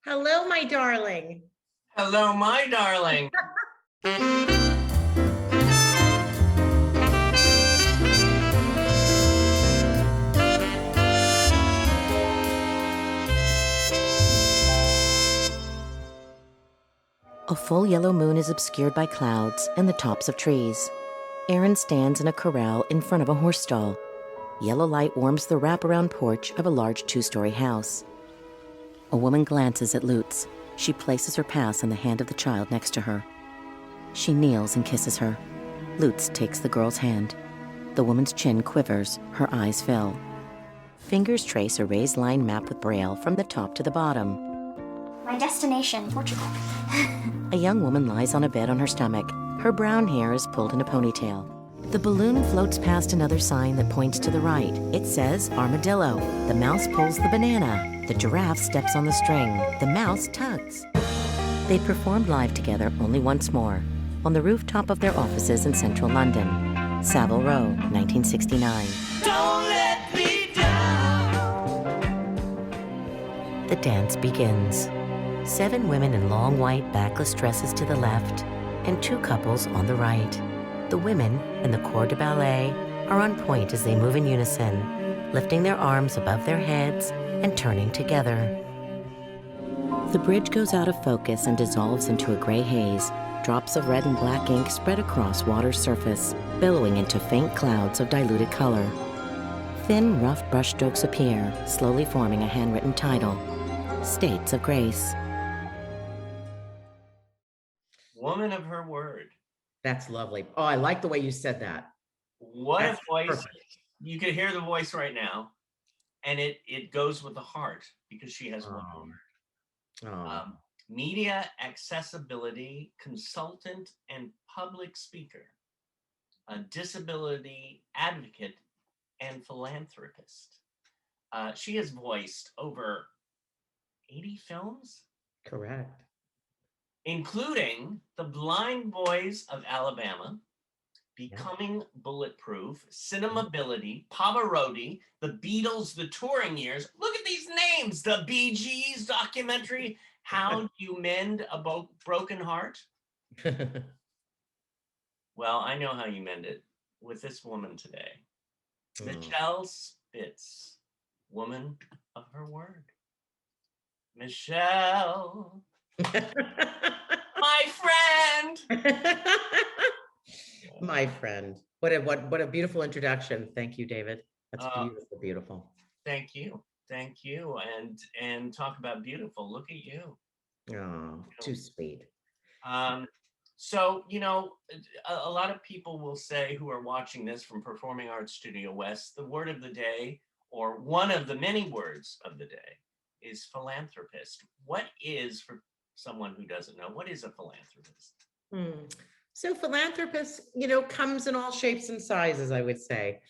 Hello, my darling. Hello, my darling. A full yellow moon is obscured by clouds and the tops of trees. Aaron stands in a corral in front of a horse stall. Yellow light warms the wraparound porch of a large two-story house. A woman glances at Lutz. She places her pass in the hand of the child next to her. She kneels and kisses her. Lutz takes the girl's hand. The woman's chin quivers, her eyes fill. Fingers trace a raised line map with braille from the top to the bottom. My destination, Portugal. A young woman lies on a bed on her stomach. Her brown hair is pulled in a ponytail. The balloon floats past another sign that points to the right. It says armadillo. The mouse pulls the banana. The giraffe steps on the string. The mouse tugs. They performed live together only once more, on the rooftop of their offices in central London. Savile Row, 1969. Don't let me down. The dance begins. 7 women in long white backless dresses to the left, and 2 couples on the right. The women and the corps de ballet are on point as they move in unison, lifting their arms above their heads and turning together. The bridge goes out of focus and dissolves into a gray haze. Drops of red and black ink spread across water's surface, billowing into faint clouds of diluted color. Thin, rough brushstrokes appear, slowly forming a handwritten title, States of Grace. Woman of her word. That's lovely. Oh, I like the way you said that. What That's a voice. perfect. You could hear the voice right now. And it goes with the heart because she has one word. Oh. Media accessibility consultant and public speaker, a disability advocate and philanthropist. She has voiced over 80 films. Correct. Including The Blind Boys of Alabama, Becoming Bulletproof, Cinemability, Pavarotti, The Beatles, The Touring Years. Look at these names. The Bee Gees documentary, How Do You Mend a Broken Heart? Well, I know how you mend it with this woman today. Michele Spitz, woman of her word. Michele. My friend. My friend. What a beautiful introduction. Thank you, David. That's beautiful, beautiful. Thank you. And talk about beautiful. Look at you. Oh, too sweet. So, a lot of people will say who are watching this from Performing Arts Studio West, the word of the day, or one of the many words of the day, is philanthropist. What is, for someone who doesn't know, what is a philanthropist? So philanthropist, comes in all shapes and sizes, I would say.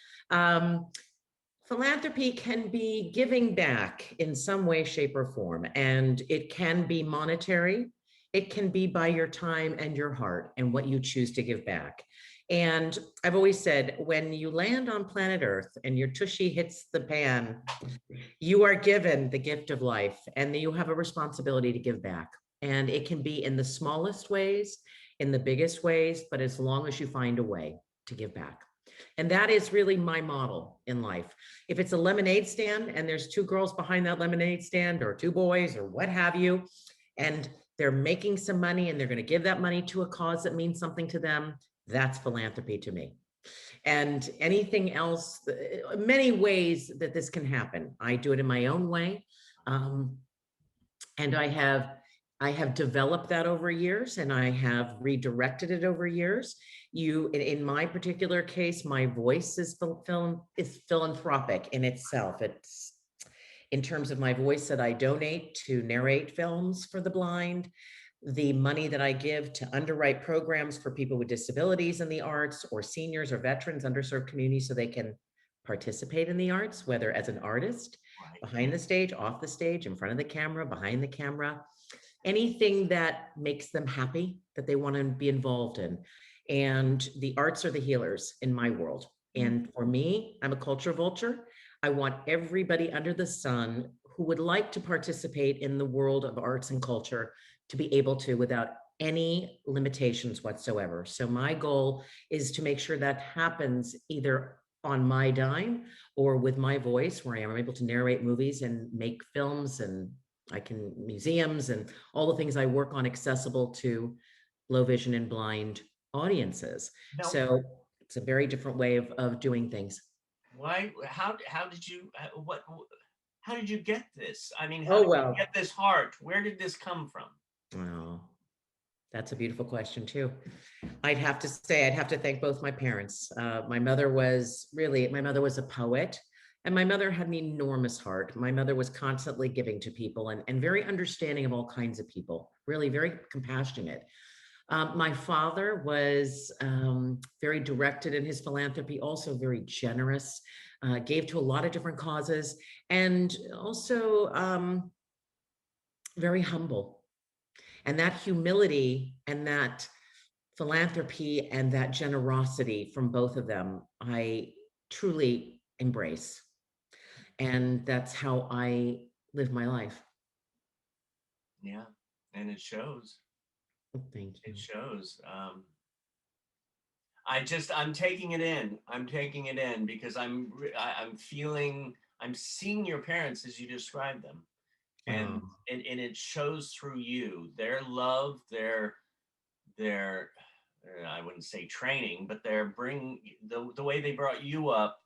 Philanthropy can be giving back in some way, shape, or form, and it can be monetary. It can be by your time and your heart and what you choose to give back. And I've always said, when you land on planet Earth and your tushy hits the pan, you are given the gift of life and you have a responsibility to give back. And it can be in the smallest ways, in the biggest ways, but as long as you find a way to give back. And that is really my model in life. If it's a lemonade stand and there's 2 girls behind that lemonade stand, or 2 boys, or what have you, and they're making some money and they're going to give that money to a cause that means something to them, that's philanthropy to me. And anything else, many ways that this can happen. I do it in my own way. And I have developed that over years, and I have redirected it over years. In my particular case, my voice is philanthropic in itself. It's in terms of my voice that I donate to narrate films for the blind, the money that I give to underwrite programs for people with disabilities in the arts, or seniors or veterans, underserved communities, so they can participate in the arts, whether as an artist, behind the stage, off the stage, in front of the camera, behind the camera. Anything that makes them happy, that they want to be involved in. And the arts are the healers in my world. And for me, I'm a culture vulture. I want everybody under the sun who would like to participate in the world of arts and culture to be able to without any limitations whatsoever. So my goal is to make sure that happens either on my dime or with my voice, where I am able to narrate movies and make films, and I can museums and all the things I work on accessible to low vision and blind audiences. Now, So it's a very different way of doing things. why? How did you? What? How did you get this? I mean, how Oh, did you well. get this heart? Where did this come from? Oh, that's a beautiful question too. I'd have to say, I'd have to thank both my parents. My mother was a poet, and my mother had an enormous heart. My mother was constantly giving to people and very understanding of all kinds of people, really very compassionate. My father was very directed in his philanthropy, also very generous, gave to a lot of different causes, and also very humble. And that humility and that philanthropy and that generosity from both of them, I truly embrace. And that's how I live my life. Yeah, and it shows. Thank you. It shows. I'm taking it in. I'm taking it in because I'm feeling, I'm seeing your parents as you describe them, and Oh. and it shows through you, their love, their I wouldn't say training, but their bring the way they brought you up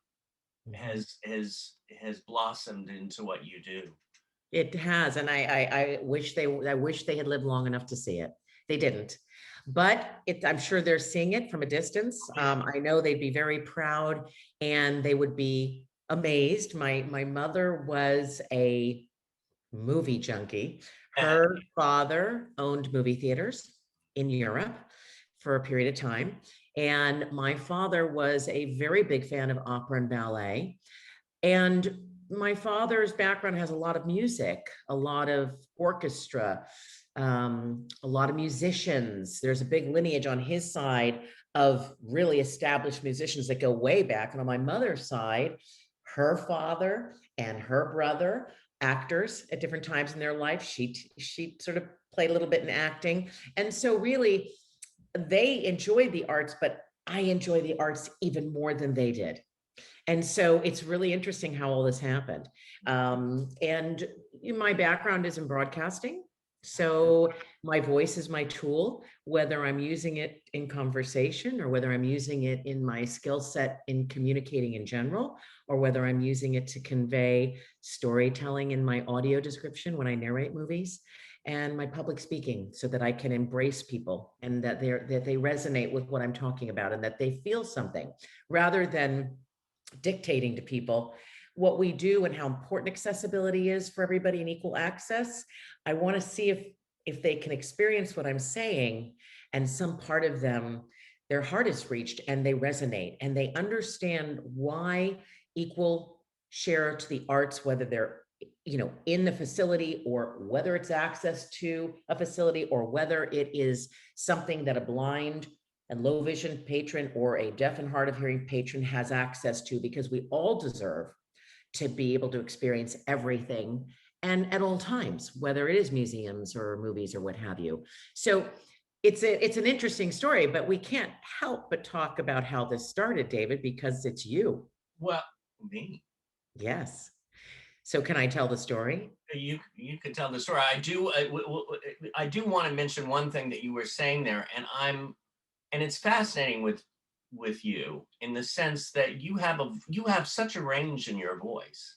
has blossomed into what you do. It has, and I wish they had lived long enough to see it. They didn't, but I'm sure they're seeing it from a distance. I know they'd be very proud, and they would be amazed. My mother was a movie junkie. Her father owned movie theaters in Europe for a period of time, and my father was a very big fan of opera and ballet. And my father's background has a lot of music, a lot of orchestra, a lot of musicians. There's a big lineage on his side of really established musicians that go way back. And on my mother's side, her father and her brother, actors at different times in their life. She sort of played a little bit in acting. And so really, they enjoyed the arts, but I enjoy the arts even more than they did. And so it's really interesting how all this happened. And my background is in broadcasting. So my voice is my tool, whether I'm using it in conversation or whether I'm using it in my skill set in communicating in general, or whether I'm using it to convey storytelling in my audio description when I narrate movies, and my public speaking, so that I can embrace people and that they resonate with what I'm talking about and that they feel something, rather than dictating to people what we do and how important accessibility is for everybody and equal access. I want to see if they can experience what I'm saying, and some part of them, their heart is reached and they resonate and they understand why equal share to the arts, whether they're in the facility or whether it's access to a facility or whether it is something that a blind and low vision patron or a deaf and hard of hearing patron has access to, because we all deserve to be able to experience everything and at all times, whether it is museums or movies or what have you. So it's an interesting story, but we can't help but talk about how this started, David, because it's you. Well, me. Yes. So can I tell the story? You could tell the story. I do want to mention one thing that you were saying there, and it's fascinating with you in the sense that you have such a range in your voice.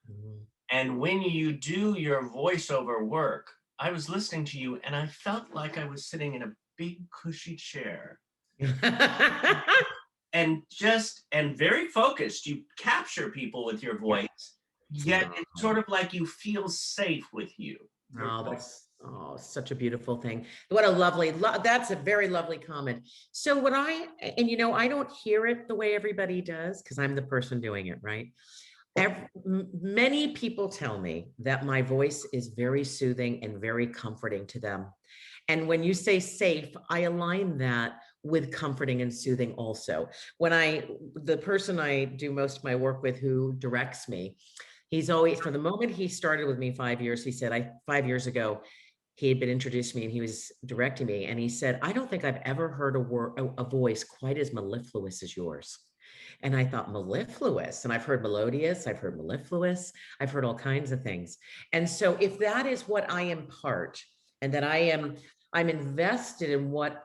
Mm-hmm. And when you do your voiceover work, I was listening to you and I felt like I was sitting in a big cushy chair and very focused. You capture people with your voice, yet it's sort of like you feel safe with you. Oh, that's such a beautiful thing. What a lovely, that's a very lovely comment. So I don't hear it the way everybody does because I'm the person doing it, right? Many people tell me that my voice is very soothing and very comforting to them. And when you say safe, I align that with comforting and soothing also. The person I do most of my work with who directs me He's always, from the moment he started with me 5 years, he said, 5 years ago, he had been introduced to me and he was directing me. And he said, I don't think I've ever heard a voice quite as mellifluous as yours. And I thought, mellifluous. And I've heard melodious, I've heard mellifluous, I've heard all kinds of things. And so if that is what I impart, and that I'm invested in what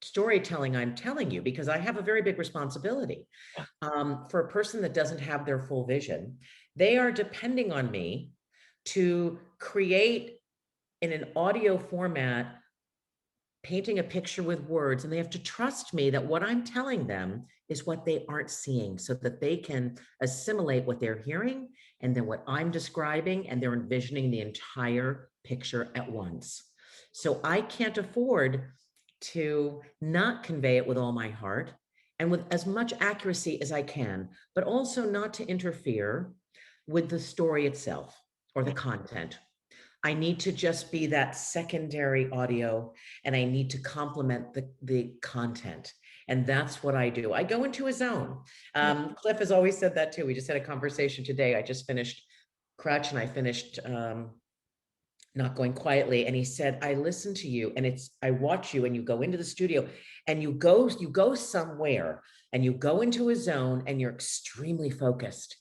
storytelling I'm telling you, because I have a very big responsibility. For a person that doesn't have their full vision, they are depending on me to create in an audio format, painting a picture with words, and they have to trust me that what I'm telling them is what they aren't seeing, so that they can assimilate what they're hearing and then what I'm describing, and they're envisioning the entire picture at once. So I can't afford to not convey it with all my heart and with as much accuracy as I can, but also not to interfere with the story itself or the content. I need to just be that secondary audio, and I need to complement the content. And that's what I do. I go into a zone. Cliff has always said that too. We just had a conversation today. I just finished Crutch and I finished Not Going Quietly. And he said, I listen to you and I watch you, and you go into the studio and you go somewhere and you go into a zone and you're extremely focused.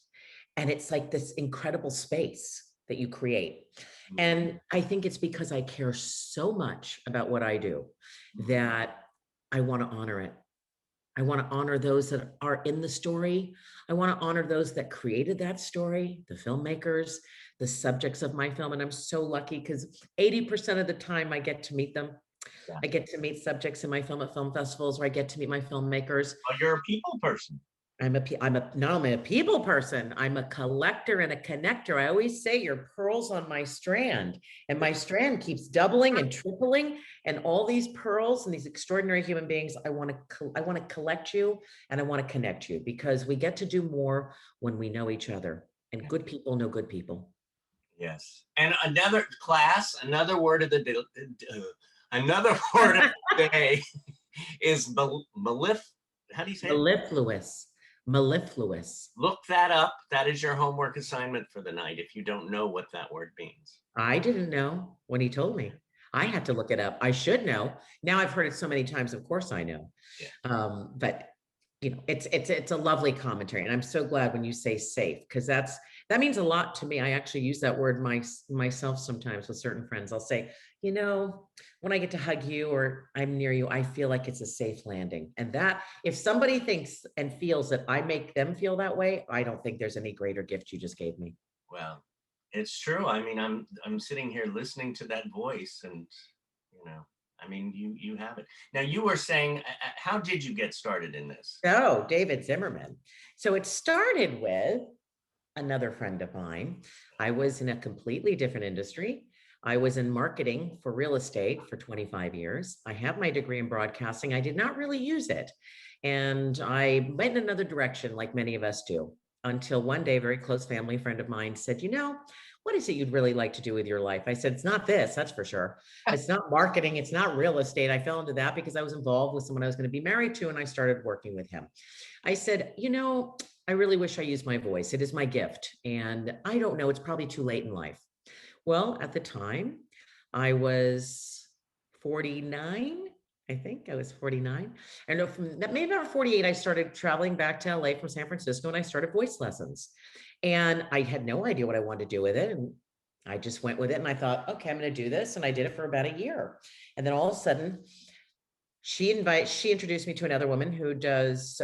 And it's like this incredible space that you create. And I think it's because I care so much about what I do that I want to honor it. I want to honor those that are in the story. I want to honor those that created that story, the filmmakers, the subjects of my film. And I'm so lucky because 80% of the time I get to meet them. I get to meet subjects in my film at film festivals, or I get to meet my filmmakers. Oh, you're a people person. I'm not only a people person, I'm a collector and a connector. I always say you're pearls on my strand, and my strand keeps doubling and tripling, and all these pearls and these extraordinary human beings, I want to collect you, and I want to connect you, because we get to do more when we know each other, and good people know good people. Yes. And another word of the day, another word of the day is how do you say it? Mellifluous. Mellifluous. Look that up. That is your homework assignment for the night, if you don't know what that word means. I didn't know when he told me. I had to look it up. I should know. Now I've heard it so many times, of course I know. Yeah. But you know, it's a lovely commentary. And I'm so glad when you say safe, because that means a lot to me. I actually use that word myself sometimes with certain friends. I'll say, you know, when I get to hug you or I'm near you, I feel like it's a safe landing. And that, if somebody thinks and feels that I make them feel that way, I don't think there's any greater gift you just gave me. Well, it's true. I mean, I'm sitting here listening to that voice, and you know, I mean, you have it. Now, you were saying, how did you get started in this? Oh, David Zimmerman. So it started with another friend of mine. I was in a completely different industry. I was in marketing for real estate for 25 years. I have my degree in broadcasting. I did not really use it. And I went in another direction, like many of us do, until one day, a very close family friend of mine said, you know, what is it you'd really like to do with your life? I said, it's not this, that's for sure. It's not marketing. It's not real estate. I fell into that because I was involved with someone I was going to be married to, and I started working with him. I said, you know, I really wish I used my voice. It is my gift. And I don't know, it's probably too late in life. Well, at the time, I was 49. I think I was 49. I know from that, maybe about 48, I started traveling back to LA from San Francisco, and I started voice lessons. And I had no idea what I wanted to do with it. And I just went with it. And I thought, okay, I'm going to do this. And I did it for about a year. And then all of a sudden, she introduced me to another woman who does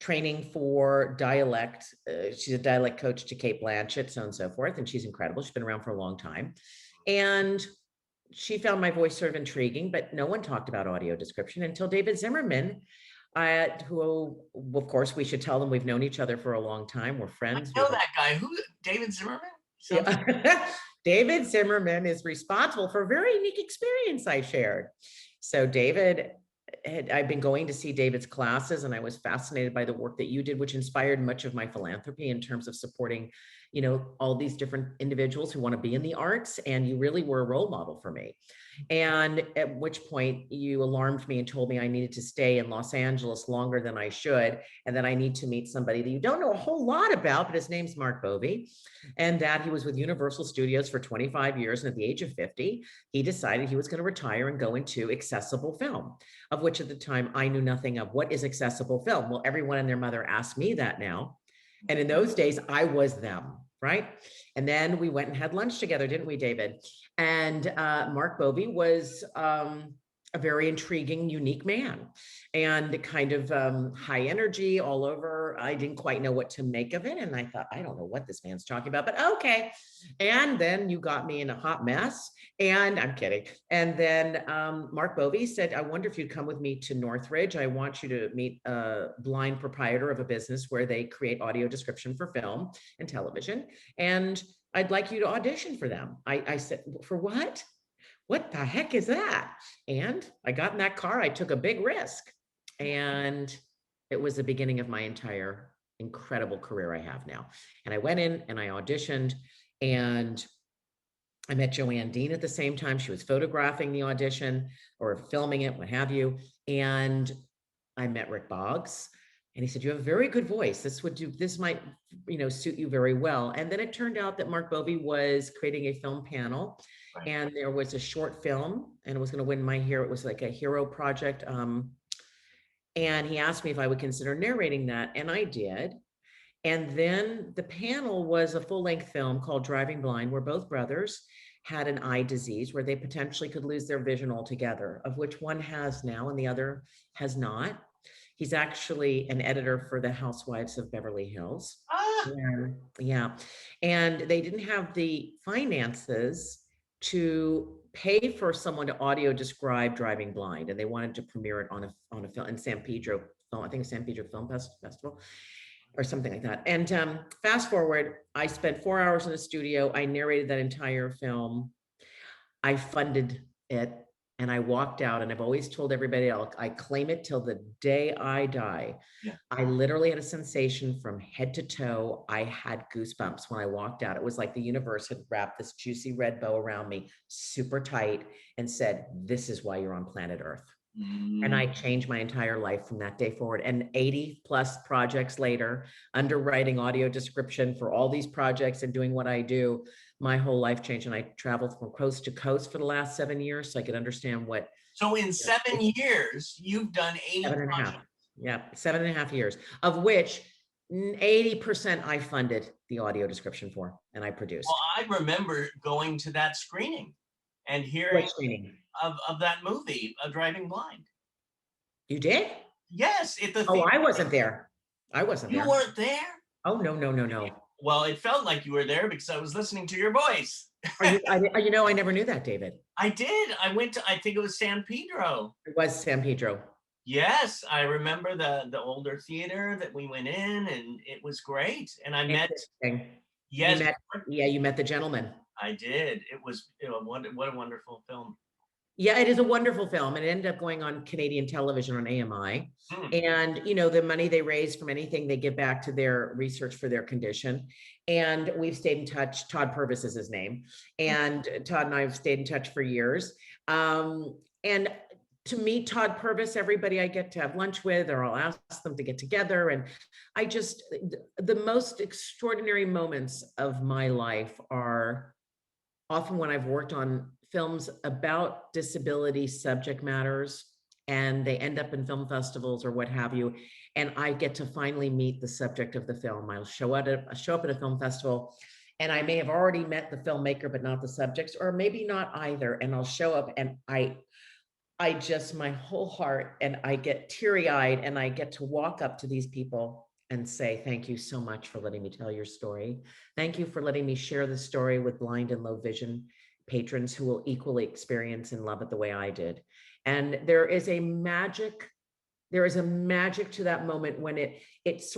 training for dialect. She's a dialect coach to Kate Blanchett, so on and so forth. And she's incredible. She's been around for a long time. And she found my voice sort of intriguing, but no one talked about audio description until David Zimmerman, who, of course, we should tell them we've known each other for a long time. We're friends. I know that guy. Who? David Zimmerman? Yeah. David Zimmerman is responsible for a very unique experience I shared. So David, I've been going to see David's classes, and I was fascinated by the work that you did, which inspired much of my philanthropy in terms of supporting, you know, all these different individuals who want to be in the arts. And you really were a role model for me. And at which point you alarmed me and told me I needed to stay in Los Angeles longer than I should, and that I need to meet somebody that you don't know a whole lot about, but his name's Mark Bovey, and that he was with Universal Studios for 25 years. And at the age of 50, he decided he was going to retire and go into accessible film, of which at the time I knew nothing of. What is accessible film? Well, everyone and their mother asked me that now. And in those days, I was them, right? And then we went and had lunch together, didn't we, David? And Mark Bovey was a very intriguing, unique man, and kind of high energy all over. I didn't quite know what to make of it. And I thought, I don't know what this man's talking about, but okay. And then you got me in a hot mess. And I'm kidding. And then Mark Bovey said, I wonder if you'd come with me to Northridge. I want you to meet a blind proprietor of a business where they create audio description for film and television. And I'd like you to audition for them. I said, for what? What the heck is that? And I got in that car. I took a big risk. And it was the beginning of my entire incredible career I have now. And I went in and I auditioned, and I met Joanne Dean at the same time. She was photographing the audition or filming it, what have you. And I met Rick Boggs, and he said, you have a very good voice. This might, suit you very well. And then it turned out that Mark Bovey was creating a film panel, right, and there was a short film, and it was going to win my hero. It was like a hero project. And he asked me if I would consider narrating that, and I did. And then the panel was a full-length film called Driving Blind, where both brothers had an eye disease where they potentially could lose their vision altogether, of which one has now and the other has not. He's actually an editor for the Housewives of Beverly Hills. Yeah. And they didn't have the finances to pay for someone to audio describe Driving Blind, and they wanted to premiere it on a film in San Pedro, I think San Pedro Film Festival or something like that. And fast forward, I spent 4 hours in the studio. I narrated that entire film. I funded it, and I walked out, and I've always told everybody else, I claim it till the day I die. Yeah. I literally had a sensation from head to toe. I had goosebumps when I walked out. It was like the universe had wrapped this juicy red bow around me super tight and said, this is why you're on planet Earth. And I changed my entire life from that day forward. And 80 plus projects later, underwriting audio description for all these projects and doing what I do, my whole life changed. And I traveled from coast to coast for the last 7 years so I could understand what. So in 7 years, you've done 80 projects. Yeah, 7.5 years, of which 80% I funded the audio description for, and I produced. Well, I remember going to that screening and hearing of that movie, Driving Blind. You did? Yes. I wasn't there. You weren't there? Oh, no. Well, it felt like you were there because I was listening to your voice. I never knew that, David. I did. I went to, I think it was San Pedro. It was San Pedro. Yes, I remember the older theater that we went in, and it was great. And I met. Yes. You met the gentleman. I did. It was what a wonderful film. Yeah, it is a wonderful film, and it ended up going on Canadian television on AMI. And the money they raise from anything they give back to their research for their condition. And we've stayed in touch. Todd Purvis is his name, and Todd and I have stayed in touch for years. And to meet Todd Purvis, everybody I get to have lunch with, or I'll ask them to get together. And the most extraordinary moments of my life are often when I've worked on films about disability subject matters, and they end up in film festivals or what have you. And I get to finally meet the subject of the film. I'll show up at a film festival, and I may have already met the filmmaker, but not the subjects, or maybe not either. And I'll show up, and I just, my whole heart, and I get teary-eyed, and I get to walk up to these people and say, thank you so much for letting me tell your story. Thank you for letting me share the story with blind and low vision patrons who will equally experience and love it the way I did. And there is a magic to that moment when it's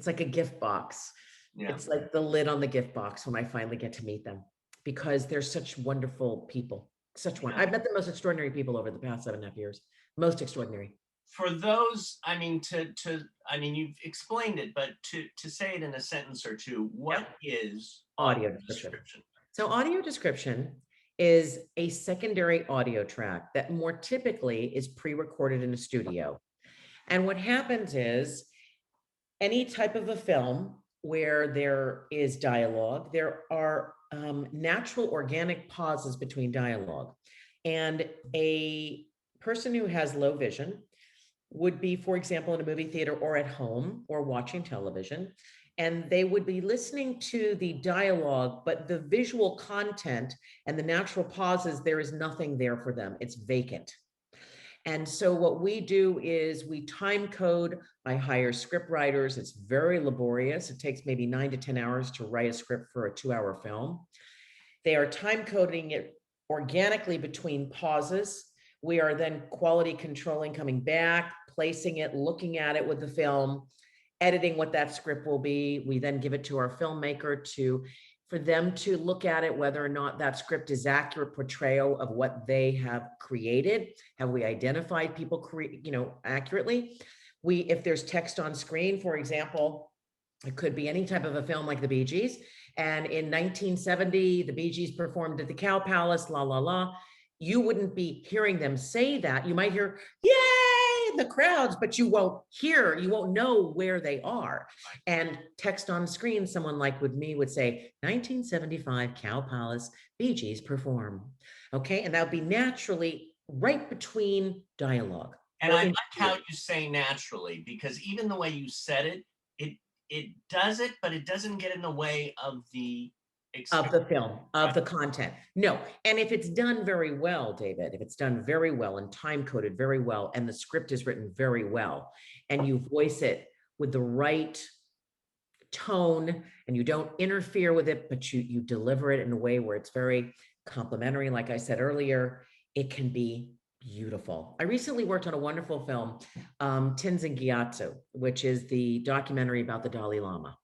like a gift box. Yeah. It's like the lid on the gift box when I finally get to meet them, because they're such wonderful people. I've met the most extraordinary people over the past 7.5 years. Most extraordinary. For those, you've explained it, but to say it in a sentence or two, what is audio description? So audio description is a secondary audio track that more typically is pre-recorded in a studio. And what happens is any type of a film where there is dialogue, there are natural organic pauses between dialogue. And a person who has low vision would be, for example, in a movie theater or at home or watching television, and they would be listening to the dialogue, but the visual content and the natural pauses, there is nothing there for them. It's vacant. And so what we do is we time code. I hire script writers. It's very laborious. It takes maybe 9 to 10 hours to write a script for a 2-hour film. They are time coding it organically between pauses. We are then quality controlling, coming back, placing it, looking at it with the film, editing what that script will be. We then give it to our filmmaker for them to look at it, whether or not that script is accurate portrayal of what they have created. Have we identified people accurately? If there's text on screen, for example, it could be any type of a film like the Bee Gees. And in 1970, the Bee Gees performed at the Cow Palace, la, la, la. You wouldn't be hearing them say that. You might hear, yay, in the crowds, but you won't know where they are. And text on screen, someone like with me would say, 1975 Cow Palace, Bee Gees perform. Okay, and that would be naturally right between dialogue. And I like how you say naturally, because even the way you said it, it does it, but it doesn't get in the way of the experience. Of the film, of the content. No. And if it's done very well, David, if it's done very well and time coded very well, and the script is written very well, and you voice it with the right tone and you don't interfere with it, but you deliver it in a way where it's very complimentary, like I said earlier, it can be beautiful. I recently worked on a wonderful film, Tenzin Gyatso, which is the documentary about the Dalai Lama.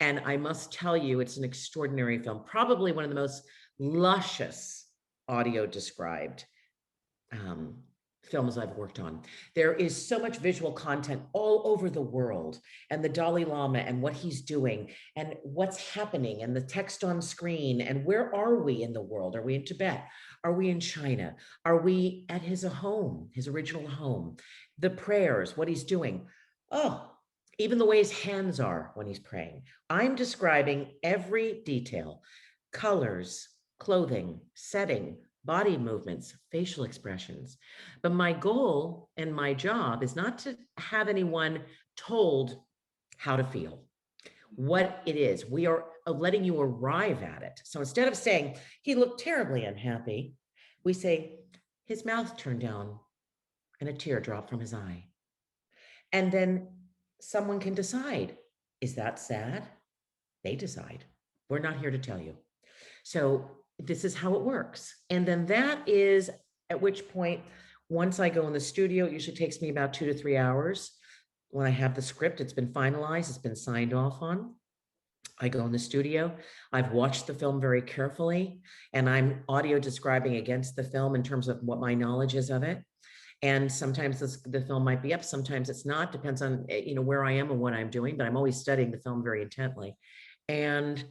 And I must tell you, it's an extraordinary film, probably one of the most luscious audio described films I've worked on. There is so much visual content all over the world, and the Dalai Lama and what he's doing and what's happening and the text on screen and where are we in the world? Are we in Tibet? Are we in China? Are we at his home, his original home? The prayers, what he's doing. Oh, even the way his hands are when he's praying. I'm describing every detail, colors, clothing, setting, body movements, facial expressions. But my goal and my job is not to have anyone told how to feel, what it is. We are letting you arrive at it. So instead of saying, he looked terribly unhappy, we say, his mouth turned down and a tear dropped from his eye. And then someone can decide, is that sad? They decide. We're not here to tell you. So this is how it works. And then that is at which point, once I go in the studio, it usually takes me about 2 to 3 hours. When I have the script, it's been finalized, it's been signed off on. I go in the studio. I've watched the film very carefully, and I'm audio describing against the film in terms of what my knowledge is of it. And sometimes the film might be up, sometimes it's not, depends on where I am and what I'm doing, but I'm always studying the film very intently. And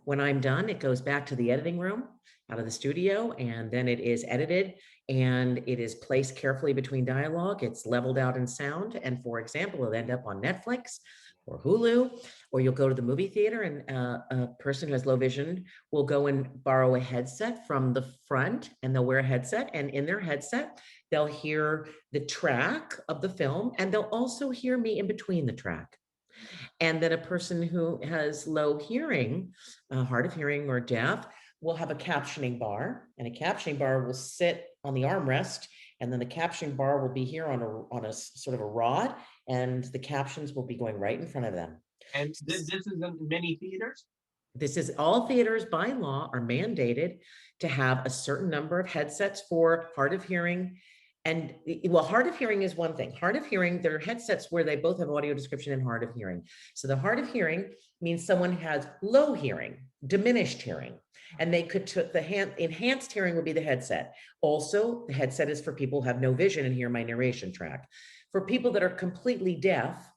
when I'm done, it goes back to the editing room out of the studio, and then it is edited and it is placed carefully between dialogue. It's leveled out in sound. And for example, it'll end up on Netflix or Hulu, or you'll go to the movie theater and a person who has low vision will go and borrow a headset from the front, and they'll wear a headset, and in their headset, they'll hear the track of the film, and they'll also hear me in between the track. And then a person who has low hearing, hard of hearing or deaf, will have a captioning bar, and a captioning bar will sit on the armrest, and then the captioning bar will be here on a sort of a rod, and the captions will be going right in front of them. And this is in many theaters? This is all theaters by law are mandated to have a certain number of headsets for hard of hearing. And well, hard of hearing is one thing. Hard of hearing, there are headsets where they both have audio description and hard of hearing. So the hard of hearing means someone has low hearing, diminished hearing, and they could enhanced hearing would be the headset. Also, the headset is for people who have no vision and hear my narration track. For people that are completely deaf,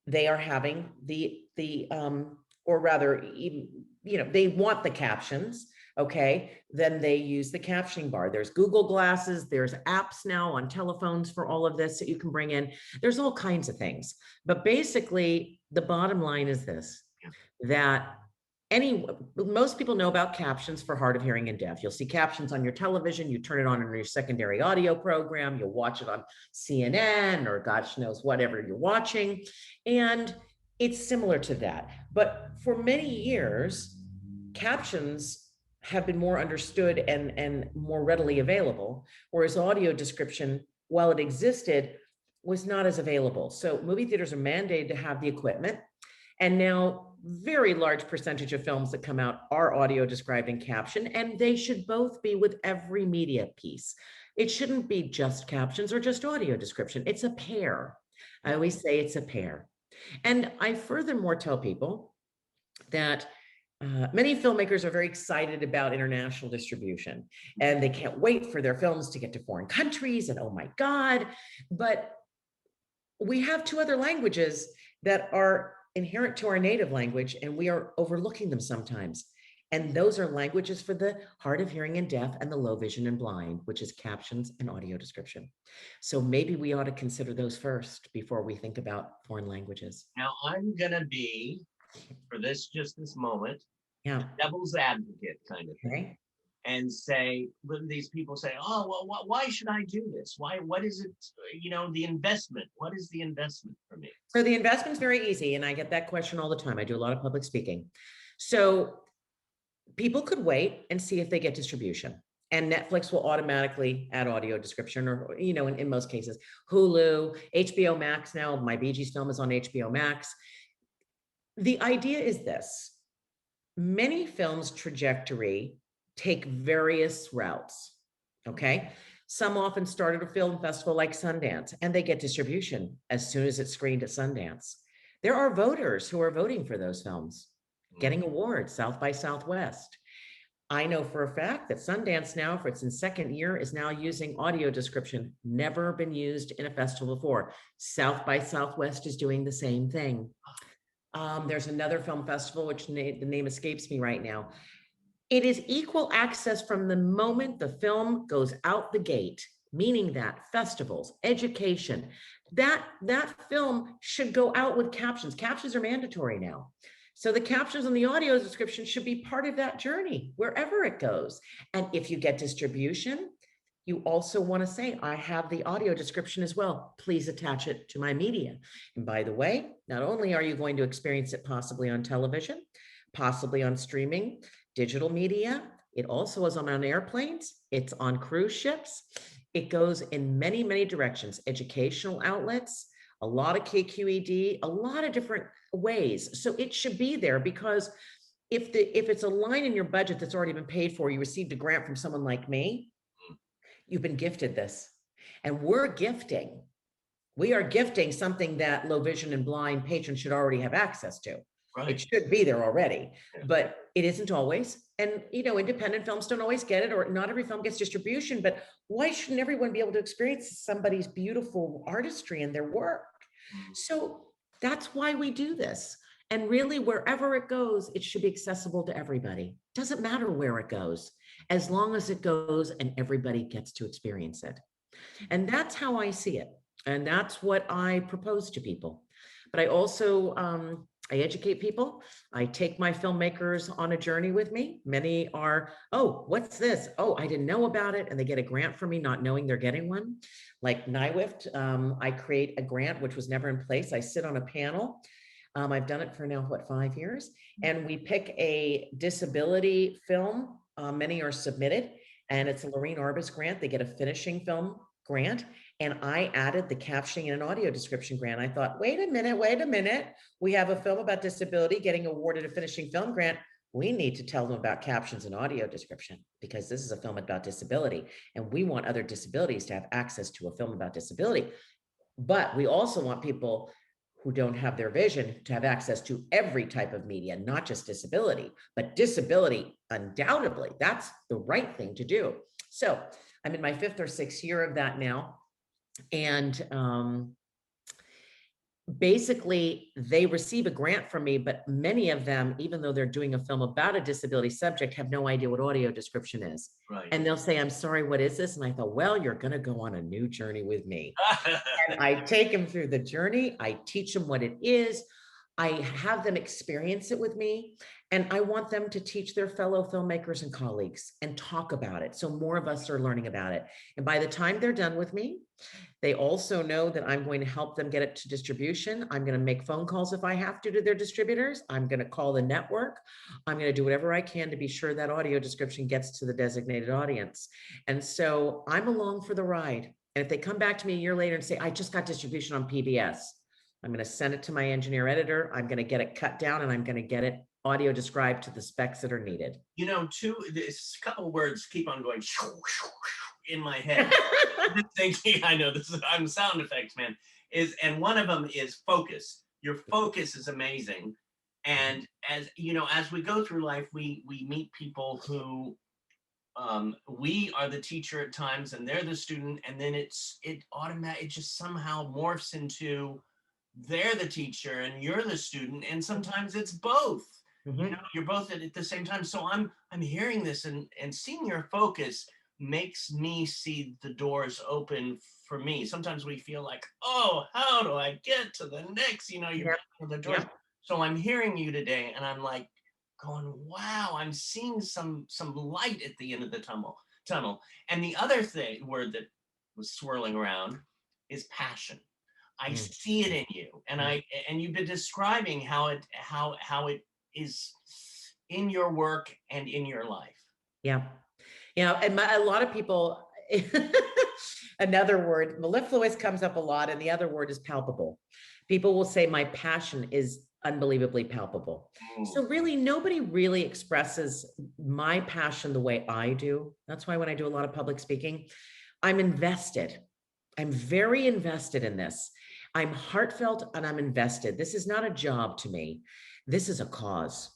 they are having or rather, they want the captions, okay, then they use the captioning bar. There's Google Glasses, there's apps now on telephones for all of this that you can bring in. There's all kinds of things. But basically, the bottom line is this, that most people know about captions for hard of hearing and deaf. You'll see captions on your television, you turn it on in your secondary audio program, you'll watch it on CNN or gosh knows whatever you're watching. And it's similar to that. But for many years, captions have been more understood and more readily available, whereas audio description, while it existed, was not as available. So movie theaters are mandated to have the equipment. And now very large percentage of films that come out are audio described in caption, and they should both be with every media piece. It shouldn't be just captions or just audio description. It's a pair. I always say it's a pair. And I furthermore tell people that many filmmakers are very excited about international distribution, and they can't wait for their films to get to foreign countries, and oh my God. But we have two other languages that are inherent to our native language, and we are overlooking them sometimes. And those are languages for the hard of hearing and deaf and the low vision and blind, which is captions and audio description. So maybe we ought to consider those first before we think about foreign languages. Now I'm gonna be, for this moment, Yeah. devil's advocate kind of thing, Okay. and say, when these people say, oh, well, why should I do this? What is it, the investment? What is the investment for me? So the investment's very easy, and I get that question all the time. I do a lot of public speaking. So people could wait and see if they get distribution, and Netflix will automatically add audio description, or in most cases, Hulu, HBO Max. Now my Bee Gees film is on HBO Max. The idea is this: many films' trajectory take various routes. Okay. Some often start at a film festival like Sundance, and they get distribution as soon as it's screened at Sundance. There are voters who are voting for those films, getting awards, South by Southwest. I know for a fact that Sundance now, for its second year, is now using audio description, never been used in a festival before. South by Southwest is doing the same thing. There's another film festival, which the name escapes me right now. It is equal access from the moment the film goes out the gate, meaning that festivals, education, that film should go out with captions. Captions are mandatory now. So the captions and the audio description should be part of that journey, wherever it goes. And if you get distribution, you also want to say, I have the audio description as well. Please attach it to my media. And by the way, not only are you going to experience it possibly on television, possibly on streaming, digital media, it also is on airplanes, it's on cruise ships. It goes in many, many directions, educational outlets, a lot of KQED, a lot of different ways. So it should be there, because if it's a line in your budget that's already been paid for, you received a grant from someone like me, you've been gifted this. And we are gifting something that low vision and blind patrons should already have access to. Right. It should be there already, but it isn't always. And, independent films don't always get it, or not every film gets distribution, but why shouldn't everyone be able to experience somebody's beautiful artistry in their work? So that's why we do this. And really, wherever it goes, it should be accessible to everybody. Doesn't matter where it goes, as long as it goes and everybody gets to experience it. And that's how I see it. And that's what I propose to people. But I also, I educate people. I take my filmmakers on a journey with me. Many are, oh, what's this? Oh, I didn't know about it. And they get a grant from me, not knowing they're getting one. Like NIWIFT, I create a grant, which was never in place. I sit on a panel. I've done it for now, 5 years? And we pick a disability film. Many are submitted, and it's a Lorene Arbus grant. They get a finishing film grant. And I added the captioning and an audio description grant. I thought, wait a minute. We have a film about disability getting awarded a finishing film grant. We need to tell them about captions and audio description, because this is a film about disability. And we want other disabilities to have access to a film about disability. But we also want people who don't have their vision to have access to every type of media, not just disability, but disability, undoubtedly, that's the right thing to do. So I'm in my 5th or 6th year of that now. And basically they receive a grant from me, but many of them, even though they're doing a film about a disability subject, have no idea what audio description is. Right. And they'll say, I'm sorry, what is this? And I thought, well, you're going to go on a new journey with me. And I take them through the journey. I teach them what it is. I have them experience it with me. And I want them to teach their fellow filmmakers and colleagues and talk about it. So more of us are learning about it. And by the time they're done with me, they also know that I'm going to help them get it to distribution. I'm going to make phone calls if I have to their distributors. I'm going to call the network. I'm going to do whatever I can to be sure that audio description gets to the designated audience. And so I'm along for the ride. And if they come back to me a year later and say, I just got distribution on PBS, I'm going to send it to my engineer editor. I'm going to get it cut down and I'm going to get it audio described to the specs that are needed. You know, this couple words keep on going in my head. Thinking, I know this is, I'm sound effects man. And one of them is focus. Your focus is amazing. And as you know, as we go through life, we meet people who we are the teacher at times and they're the student, and then it just somehow morphs into they're the teacher and you're the student, and sometimes it's both. You know, you're both at the same time. So I'm hearing this and seeing your focus makes me see the doors open for me. Sometimes we feel like, oh, how do I get to the next? You know, you're the doors. So I'm hearing you today, and I'm like going, wow, I'm seeing some light at the end of the tunnel. And the other word that was swirling around is passion. I see it in you, and you've been describing how it is in your work and in your life. Yeah. And a lot of people, another word, mellifluous comes up a lot, and the other word is palpable. People will say my passion is unbelievably palpable. So really, nobody really expresses my passion the way I do. That's why when I do a lot of public speaking, I'm invested. I'm very invested in this. I'm heartfelt and I'm invested. This is not a job to me. This is a cause.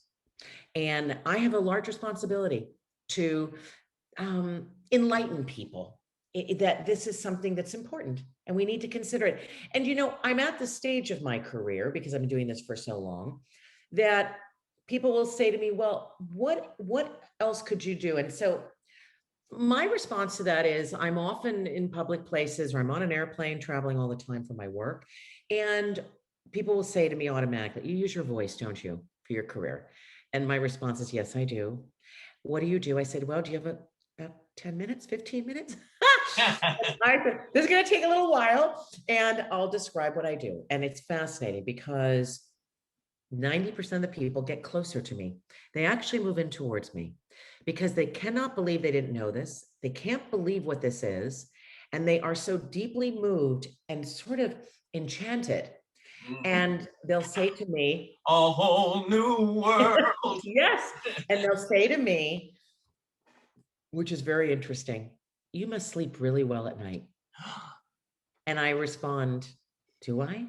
And I have a large responsibility to enlighten people that this is something that's important and we need to consider it. And, you know, I'm at the stage of my career, because I've been doing this for so long, that people will say to me, well, what else could you do? And so my response to that is I'm often in public places, or I'm on an airplane traveling all the time for my work. And people will say to me automatically, you use your voice, don't you, for your career? And my response is, yes, I do. What do you do? I said, well, do you have about 10 minutes, 15 minutes? I said, this is going to take a little while, and I'll describe what I do. And it's fascinating because 90% of the people get closer to me. They actually move in towards me because they cannot believe they didn't know this. They can't believe what this is. And they are so deeply moved and sort of enchanted. And they'll say to me, a whole new world. Yes. And they'll say to me, which is very interesting, you must sleep really well at night. And I respond, do I?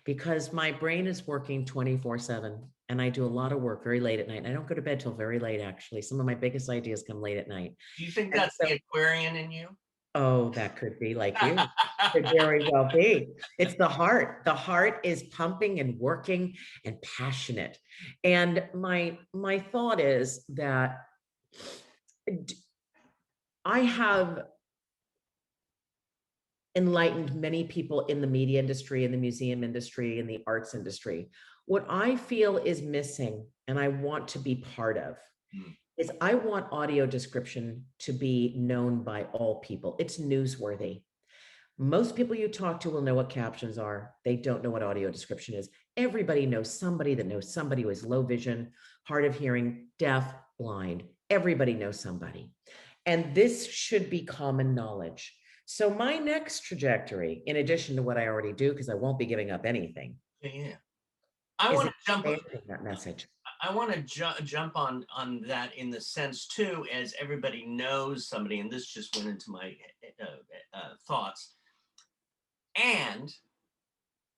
Because my brain is working 24/7 and I do a lot of work very late at night. And I don't go to bed till very late, actually. Some of my biggest ideas come late at night. Do you think that's the Aquarian in you? Oh, that could be like you. Could very well be. It's the heart. The heart is pumping and working and passionate. And my thought is that I have enlightened many people in the media industry, in the museum industry, in the arts industry. What I feel is missing, and I want to be part of, is I want audio description to be known by all people. It's newsworthy. Most people you talk to will know what captions are. They don't know what audio description is. Everybody knows somebody that knows somebody who has low vision, hard of hearing, deaf, blind. Everybody knows somebody. And this should be common knowledge. So my next trajectory, in addition to what I already do, because I won't be giving up anything. Yeah. I want to jump on that message. I want to jump on that in the sense too, as everybody knows somebody, and this just went into my thoughts. And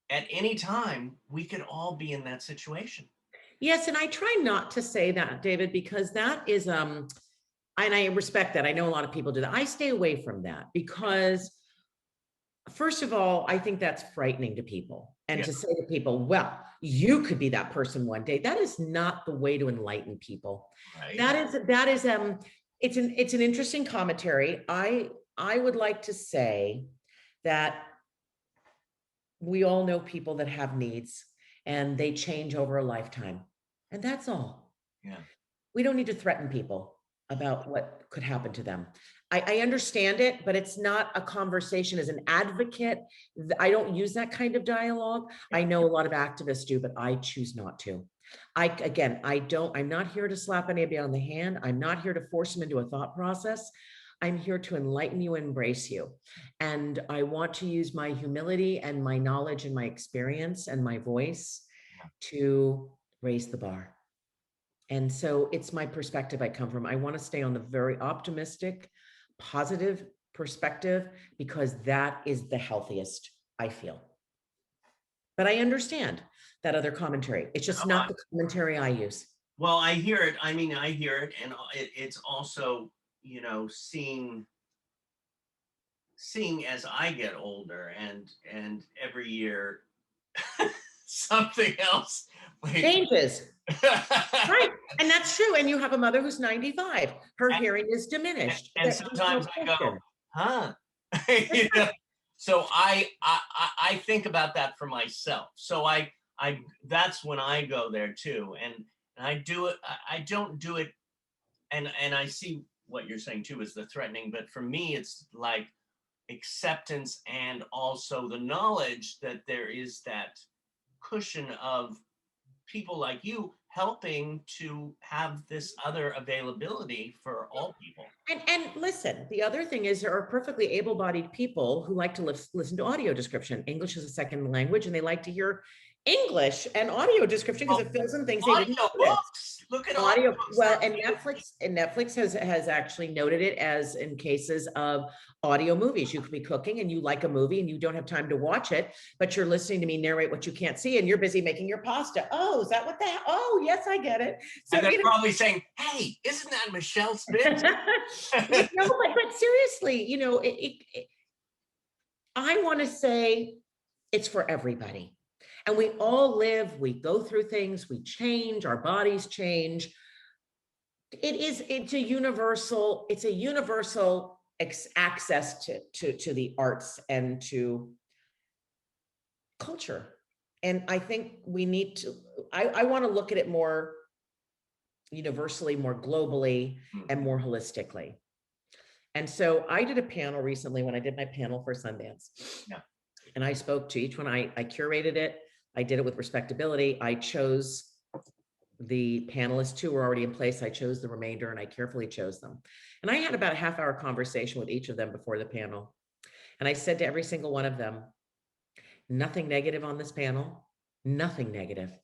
at any time, we could all be in that situation. Yes, and I try not to say that, David, because that is and I respect that. I know a lot of people do that. I stay away from that because, first of all, I think that's frightening to people. And Yeah. to say to people, well, you could be that person one day. That is not the way to enlighten people. Right. It's an interesting commentary. I would like to say that we all know people that have needs and they change over a lifetime. And that's all. Yeah. We don't need to threaten people about what could happen to them. I understand it, but it's not a conversation as an advocate. I don't use that kind of dialogue. I know a lot of activists do, but I choose not to. I'm not here to slap anybody on the hand. I'm not here to force them into a thought process. I'm here to enlighten you and embrace you. And I want to use my humility and my knowledge and my experience and my voice to raise the bar. And so it's my perspective I come from. I want to stay on the very optimistic, positive perspective because that is the healthiest, I feel. But I understand that other commentary. It's just not the commentary I use. Well, I hear it. I mean, I hear it. And it's also, seeing as I get older and every year something else changes. Right. And that's true. And you have a mother who's 95. Her hearing is diminished. And sometimes I go, huh? So I think about that for myself. So I that's when I go there too. And I do it. I don't do it. And I see what you're saying too is the threatening. But for me, it's like acceptance and also the knowledge that there is that cushion of people like you helping to have this other availability for all people. And listen, the other thing is there are perfectly able-bodied people who like to listen to audio description. English is a second language, and they like to hear English and audio description because it fills in things they didn't notice. Look at audio. books. Well, and Netflix has actually noted it as in cases of audio movies. You could be cooking and you like a movie and you don't have time to watch it, but you're listening to me narrate what you can't see and you're busy making your pasta. Oh, is that what that? Oh, yes, I get it. So and they're probably saying, "Hey, isn't that Michele Spitz?" but seriously, I want to say it's for everybody. And we all live, we go through things, we change, our bodies change. It's a universal access to the arts and to culture. And I think we need to, I want to look at it more universally, more globally, and more holistically. And so I did a panel recently when I did my panel for Sundance. Yeah. And I spoke to each one, I curated it. I did it with respectability. I chose the panelists, 2 were already in place. I chose the remainder and I carefully chose them. And I had about a half-hour conversation with each of them before the panel. And I said to every single one of them, nothing negative on this panel, nothing negative,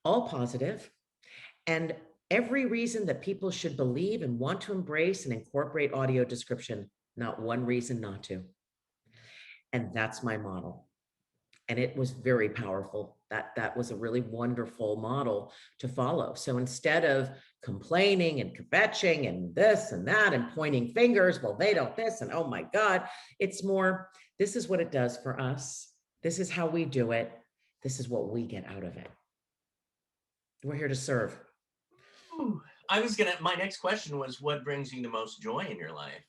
all positive, and every reason that people should believe and want to embrace and incorporate audio description, not one reason not to. And that's my model. And it was very powerful. That was a really wonderful model to follow. So instead of complaining and kvetching and this and that and pointing fingers, well, they don't this and oh my God, it's more, this is what it does for us. This is how we do it. This is what we get out of it. We're here to serve. Ooh, my next question was, what brings you the most joy in your life?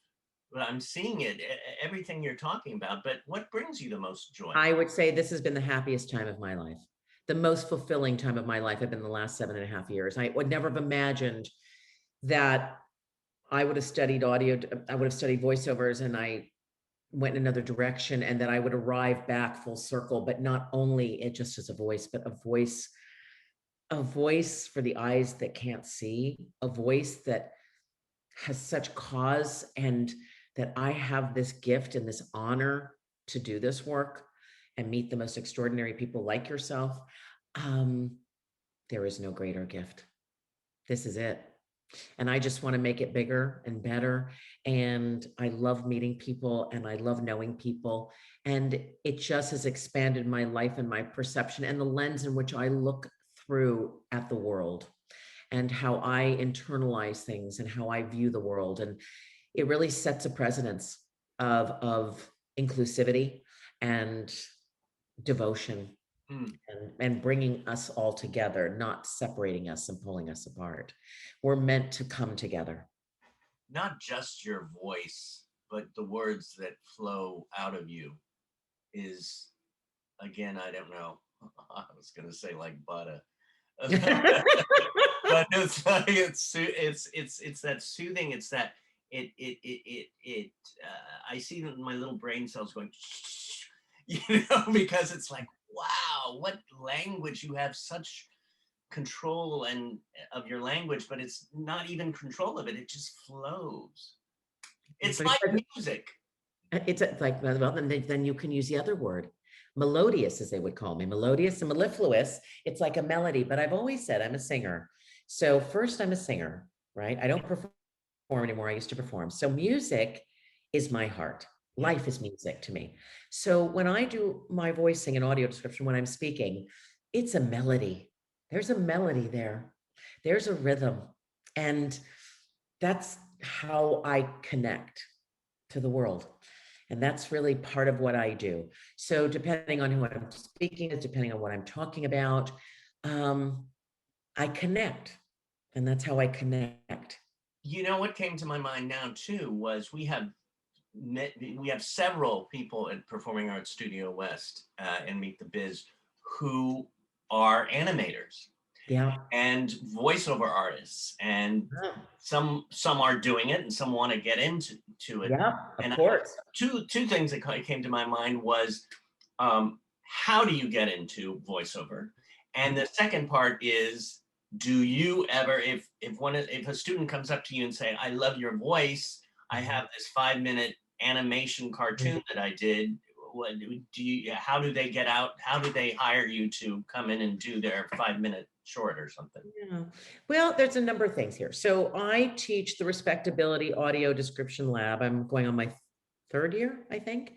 But I'm seeing it, everything you're talking about, but what brings you the most joy? I would say this has been the happiest time of my life. The most fulfilling time of my life have been the last 7.5 years. I would never have imagined that I would have studied audio, I would have studied voiceovers and I went in another direction and that I would arrive back full circle, but not only it just as a voice, but a voice for the eyes that can't see, a voice that has such cause and that I have this gift and this honor to do this work and meet the most extraordinary people like yourself. There is no greater gift. This is it. And I just want to make it bigger and better. And I love meeting people and I love knowing people. And it just has expanded my life and my perception and the lens in which I look through at the world and how I internalize things and how I view the world. And it really sets a precedence of inclusivity and devotion Mm. and bringing us all together, not separating us and pulling us apart. We're meant to come together. Not just your voice, but the words that flow out of you is, again, I don't know. I was going to say like butter. But it's like it's that soothing. It's that I see my little brain cells going, because it's like, wow, what language. You have such control and of your language, but it's not even control of it. It just flows. It's But like music. it's like, well, then you can use the other word, melodious, as they would call me, melodious and mellifluous. It's like a melody, but I've always said I'm a singer. So first, I'm a singer, right? I don't perform anymore. I used to perform. So music is my heart. Life is music to me. So when I do my voicing and audio description, when I'm speaking, it's a melody. There's a melody there. There's a rhythm. And that's how I connect to the world. And that's really part of what I do. So depending on who I'm speaking to, depending on what I'm talking about, I connect. And that's how I connect. You know what came to my mind now too was we have several people at Performing Arts Studio West and Meet the Biz who are animators. Yeah. And voiceover artists, and some are doing it and some want to get into it. Yeah, of course. Two things that came to my mind was how do you get into voiceover? And the second part is, do you ever, if a student comes up to you and say, I love your voice, I have this 5-minute animation cartoon that I did, what do you, how do they get out? How do they hire you to come in and do their 5-minute short or something? Yeah. Well, there's a number of things here. So I teach the Respectability Audio Description Lab. I'm going on my 3rd year, I think.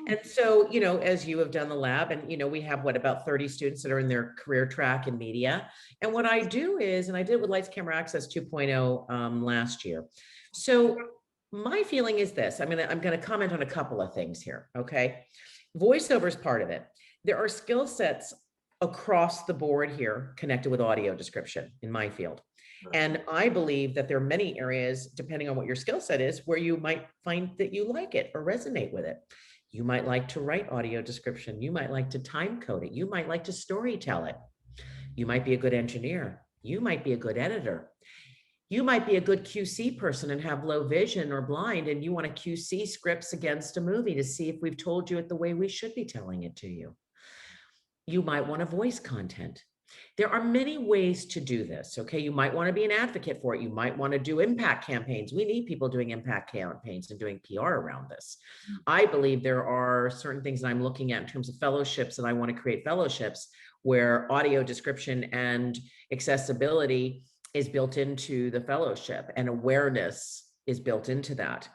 And so, as you have done the lab, and, we have about 30 students that are in their career track in media. And what I do is, and I did it with Lights, Camera, Access 2.0 last year. So my feeling is this, I'm going to comment on a couple of things here. Okay. Voiceover is part of it. There are skill sets across the board here connected with audio description in my field. And I believe that there are many areas, depending on what your skill set is, where you might find that you like it or resonate with it. You might like to write audio description. You might like to time code it. You might like to story tell it. You might be a good engineer. You might be a good editor. You might be a good QC person and have low vision or blind, and you want to QC scripts against a movie to see if we've told you it the way we should be telling it to you. You might want to voice content. There are many ways to do this. Okay. You might want to be an advocate for it. You might want to do impact campaigns. We need people doing impact campaigns and doing PR around this. I believe there are certain things that I'm looking at in terms of fellowships, and I want to create fellowships where audio description and accessibility is built into the fellowship, and awareness is built into that,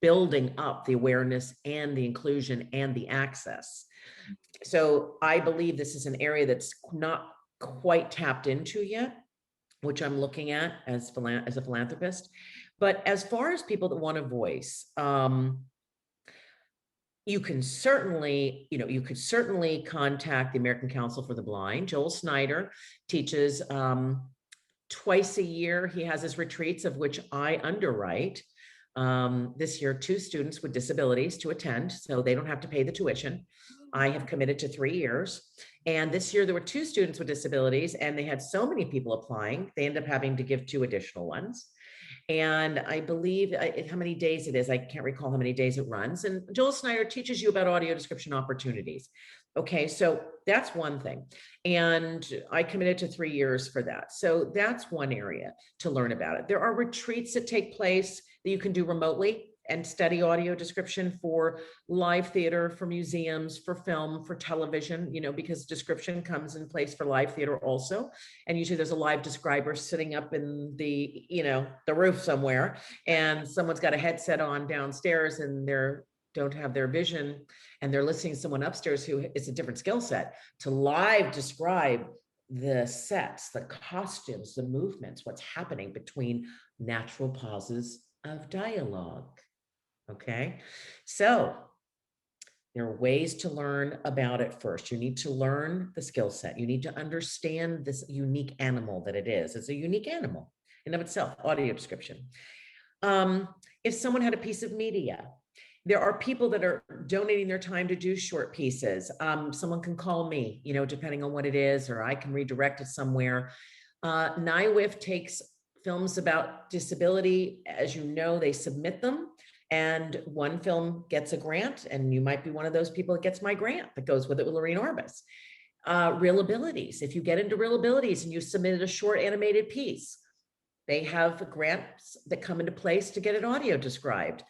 building up the awareness and the inclusion and the access. So I believe this is an area that's not quite tapped into yet, which I'm looking at as a philanthropist. But as far as people that want a voice, you can certainly, you could certainly contact the American Council for the Blind. Joel Snyder teaches twice a year. He has his retreats, of which I underwrite. This year, 2 students with disabilities to attend, so they don't have to pay the tuition. I have committed to 3 years. And this year there were 2 students with disabilities, and they had so many people applying, they ended up having to give 2 additional ones. And I believe how many days it is, I can't recall how many days it runs. And Joel Snyder teaches you about audio description opportunities. Okay, so that's one thing. And I committed to 3 years for that. So that's one area to learn about it. There are retreats that take place that you can do remotely and study audio description for live theater, for museums, for film, for television, because description comes in place for live theater also. And usually there's a live describer sitting up in the, the roof somewhere, and someone's got a headset on downstairs and don't have their vision, and they're listening to someone upstairs who is a different skill set to live describe the sets, the costumes, the movements, what's happening between natural pauses of dialogue. Okay, so There are ways to learn about it first. You need to learn the skill set. You need to understand this unique animal that it is. It's a unique animal in of itself, audio description. If someone had a piece of media, there are people that are donating their time to do short pieces. Someone can call me, depending on what it is, or I can redirect it somewhere. NIWIF takes films about disability. As you know, they submit them, and one film gets a grant, and you might be one of those people that gets my grant that goes with it with Lorraine Orbis. Real Abilities. If you get into Real Abilities and you submitted a short animated piece, they have grants that come into place to get it audio described.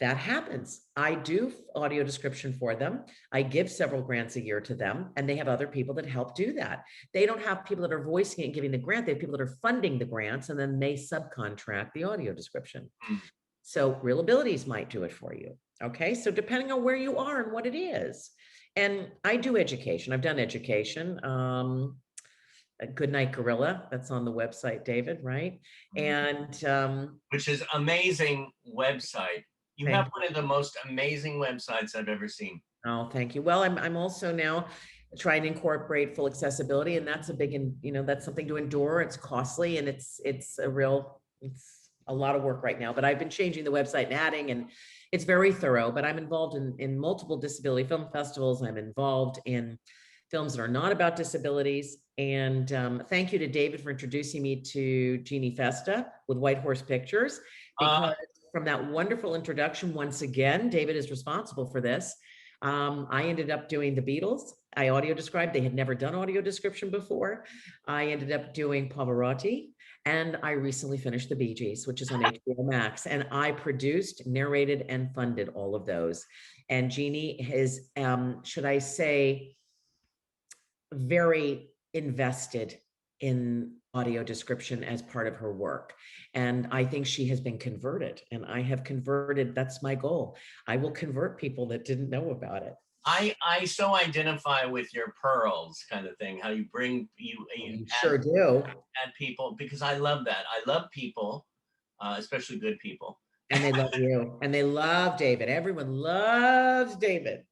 That happens. I do audio description for them. I give several grants a year to them, and they have other people that help do that. They don't have people that are voicing it and giving the grant. They have people that are funding the grants, and then they subcontract the audio description. So Real Abilities might do it for you. Okay. So depending on where you are and what it is. And I do education. I've done education. Good Night Gorilla. That's on the website, David, right? And which is amazing website. You have one of the most amazing websites I've ever seen. Oh, thank you. Well, I'm also now trying to incorporate full accessibility, and that's a big, that's something to endure. It's costly, and it's a lot of work right now, but I've been changing the website and adding, and it's very thorough. But I'm involved in multiple disability film festivals. I'm involved in films that are not about disabilities. And thank you to David for introducing me to Jeannie Festa with White Horse Pictures, because from that wonderful introduction, once again, David is responsible for this. I ended up doing the Beatles. I audio described. They had never done audio description before. I ended up doing Pavarotti, and I recently finished the Bee Gees, which is on HBO Max. And I produced, narrated, and funded all of those. And Jeannie is, should I say, very invested in audio description as part of her work. And I think she has been converted, and I have converted. That's my goal. I will convert people that didn't know about it. I so identify with your pearls kind of thing, how you bring you sure do at people, because I love that. I love people, especially good people. And they love you, and they love David. Everyone loves David.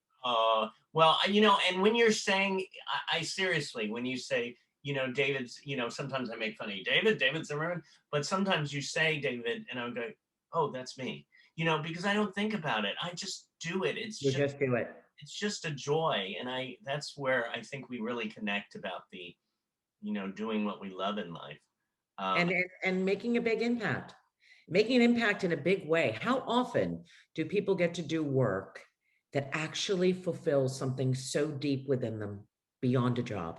Well, and when you're saying, I seriously, when you say, David's, sometimes I make fun of you, David Zimmerman, but sometimes you say David, and I'll go, oh, that's me, because I don't think about it. I just do it. You just do it. It's just a joy. And that's where I think we really connect about the, doing what we love in life. And making a big impact, making an impact in a big way. How often do people get to do work that actually fulfills something so deep within them beyond a job?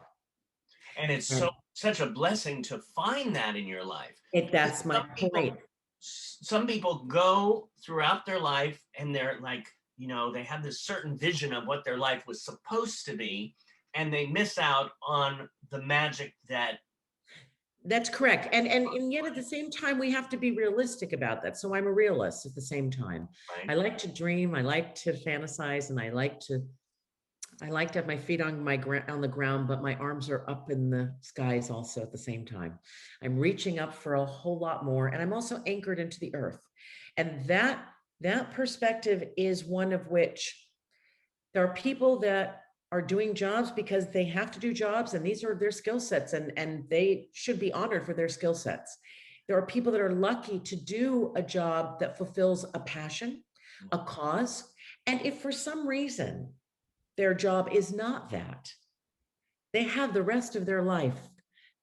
And it's such a blessing to find that in your life. That's my point. Some people go throughout their life and they're like, they have this certain vision of what their life was supposed to be, and they miss out on the magic That's correct. And yet at the same time, we have to be realistic about that. So I'm a realist at the same time. Right. I like to dream. I like to fantasize, and I like to have my feet on the ground, but my arms are up in the skies also at the same time. I'm reaching up for a whole lot more, and I'm also anchored into the earth. And that perspective is one of which there are people that are doing jobs because they have to do jobs, and these are their skill sets, and they should be honored for their skill sets. There are people that are lucky to do a job that fulfills a passion, a cause. And if for some reason their job is not that, they have the rest of their life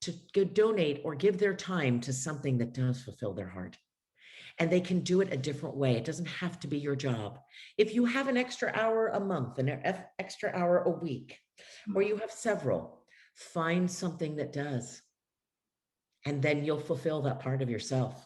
to donate or give their time to something that does fulfill their heart. And they can do it a different way. It doesn't have to be your job. If you have an extra hour a month, an extra hour a week, or you have several, find something that does. And then you'll fulfill that part of yourself.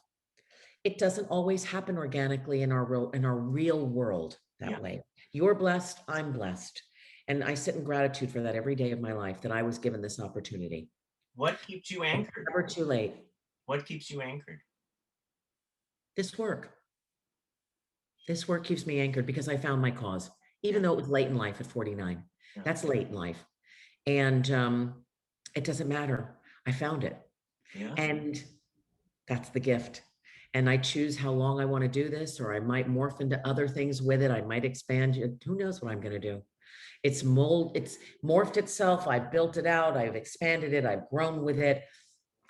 It doesn't always happen organically in our real world that way. You're blessed, I'm blessed. And I sit in gratitude for that every day of my life, that I was given this opportunity. What keeps you anchored? It's never too late. What keeps you anchored? This work keeps me anchored because I found my cause, even though it was late in life at 49. That's late in life. And it doesn't matter. I found it. And that's the gift. and I choose how long I want to do this, or I might morph into other things with it. I might expand it. Who knows what I'm going to do? It's morphed itself. I built it out. I've expanded it. I've grown with it.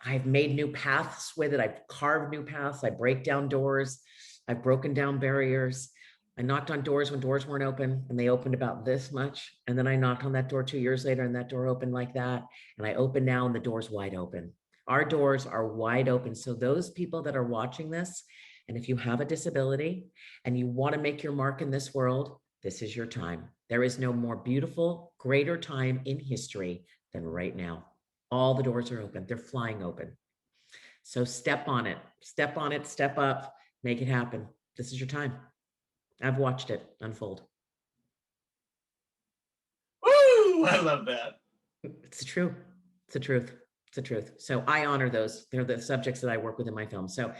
I've made new paths with it. I've carved new paths. I break down doors. I've broken down barriers. I knocked on doors when doors weren't open, and they opened about this much. And then I knocked on that door 2 years later, and that door opened like that. And I open now, and the door's wide open. Our doors are wide open. So those people that are watching this, and if you have a disability and you want to make your mark in this world, this is your time. There is no more beautiful, greater time in history than right now. All the doors are open. They're flying open. So step on it, step up, make it happen. This is your time. I've watched it unfold. Woo! I love that. It's true. It's the truth. It's the truth. So I honor those. They're the subjects that I work with in my film. So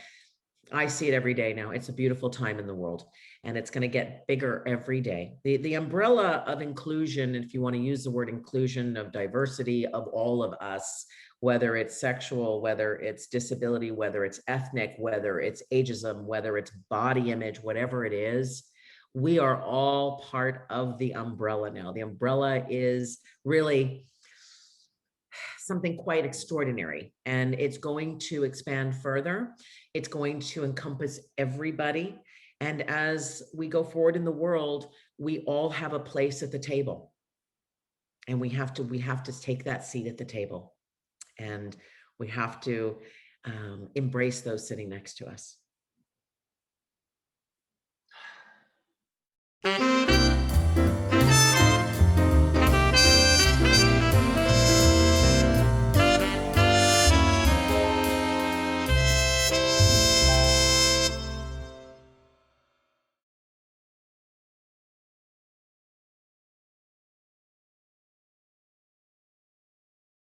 I see it every day now. It's a beautiful time in the world, and it's going to get bigger every day. The umbrella of inclusion, if you want to use the word inclusion, of diversity of all of us, whether it's sexual, whether it's disability, whether it's ethnic, whether it's ageism, whether it's body image, whatever it is, we are all part of the umbrella now. The umbrella is really something quite extraordinary, and it's going to expand further. It's going to encompass everybody. And as we go forward in the world, we all have a place at the table, and we have to take that seat at the table, and we have to embrace those sitting next to us.